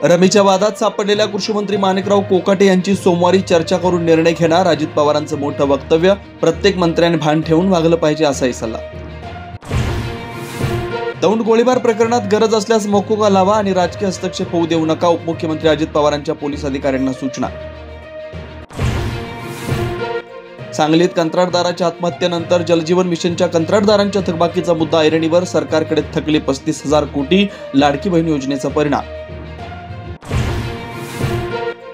रमेशच्या वादात सापडलेल्या कृषीमंत्री माणिकराव कोकाटे यांची सोमवारी चर्चा करून निर्णय घेणार. अजित पवारांचं मोठं वक्तव्य. प्रत्येक मंत्र्याने भान ठेवून वागलं पाहिजे असाही सल्ला. दौंड गोळीबार प्रकरणात गरज असल्यास मकोका लावा आणि राजकीय हस्तक्षेप होऊ देऊ नका. उपमुख्यमंत्री अजित पवारांच्या पोलीस अधिकाऱ्यांना सूचना. सांगलीत कंत्राटदाराच्या आत्महत्येनंतर जलजीवन मिशनच्या कंत्राटदारांच्या थकबाकीचा मुद्दा ऐरणीवर. सरकारकडे थकले 35,000 कोटी. लाडकी बहीण योजनेचा परिणाम.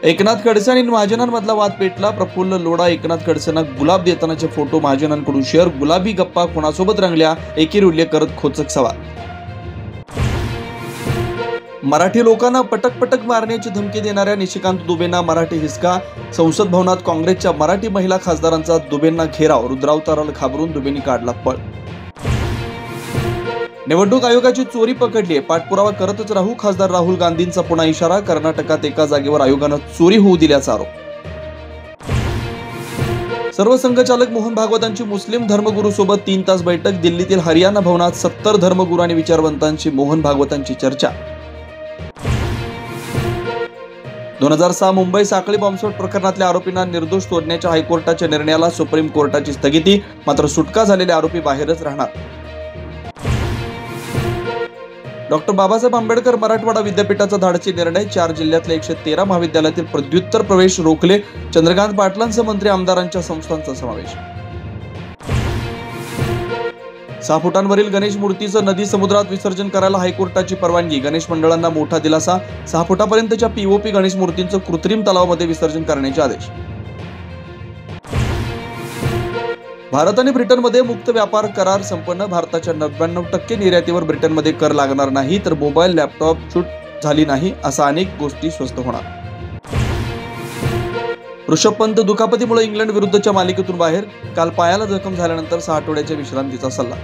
एकनाथ खडसे आणि महाजनांमधला वाद पेटला. प्रफुल्ल लोढा एकनाथ खडसेंना गुलाब देतानाचे फोटो महाजनांकडून शेअर. गुलाबी गप्पा कोणासोबत रंगल्या, एकेरी उल्लेख करत खोचक सवाल. मराठी लोकांना पटक मारण्याची धमकी देणाऱ्या निशिकांत दुबेंना मराठी हिसका. संसद भवनात काँग्रेसच्या मराठी महिला खासदारांचा दुबेंना घेराव. रुद्रावताराला घाबरून दुबेंनी काढला पळ. निवडणूक आयोगाची चोरी पकडली. पाठपुरावा करतच राहू. खासदार राहुल गांधींचा पुन्हा इशारा. कर्नाटकात एका जागेवर आयोगानं चोरी होऊ दिल्याचा आरोप. सर्व संघचालक मोहन भागवतांची मुस्लिम धर्मगुरू सोबत 3 तास बैठक. दिल्लीतील हरियाणा भवनात 70 धर्मगुरू आणि विचारवंतांची मोहन भागवतांची चर्चा. 2006 मुंबई साखळी बॉम्बस्फोट प्रकरणातल्या आरोपींना निर्दोष सोडण्याच्या हायकोर्टाच्या निर्णयाला सुप्रीम कोर्टाची स्थगिती. मात्र सुटका झालेले आरोपी बाहेरच राहणार. डॉक्टर बाबासाहेब आंबेडकर मराठवाडा विद्यापीठाचा धाडसी निर्णय. 4 जिल्ह्यातल्या 113 महाविद्यालयातील पदव्युत्तर प्रवेश रोखले. चंद्रकांत पाटलांसह मंत्री आमदारांच्या संस्थांचा समावेश. 6 फुटांवरील गणेश मूर्तीचं नदी समुद्रात विसर्जन करायला हायकोर्टाची परवानगी. गणेश मंडळांना मोठा दिलासा. 6 फुटापर्यंतच्या पीओपी गणेश मूर्तींचं कृत्रिम तलावामध्ये विसर्जन करण्याचे आदेश. भारत आणि ब्रिटनमध्ये मुक्त व्यापार करार संपन्न. भारताच्या 99% निर्यातीवर ब्रिटनमध्ये कर लागणार नाही. तर मोबाईल, लॅपटॉप सूट झाली नाही. असा अनेक गोष्टी स्वस्त होणार. ऋषभ पंत दुखापतीमुळे इंग्लंड विरुद्धच्या मालिकेतून बाहेर. काल पायाला जखम झाल्यानंतर 6 आठवड्याच्या विश्रांतीचा सल्ला.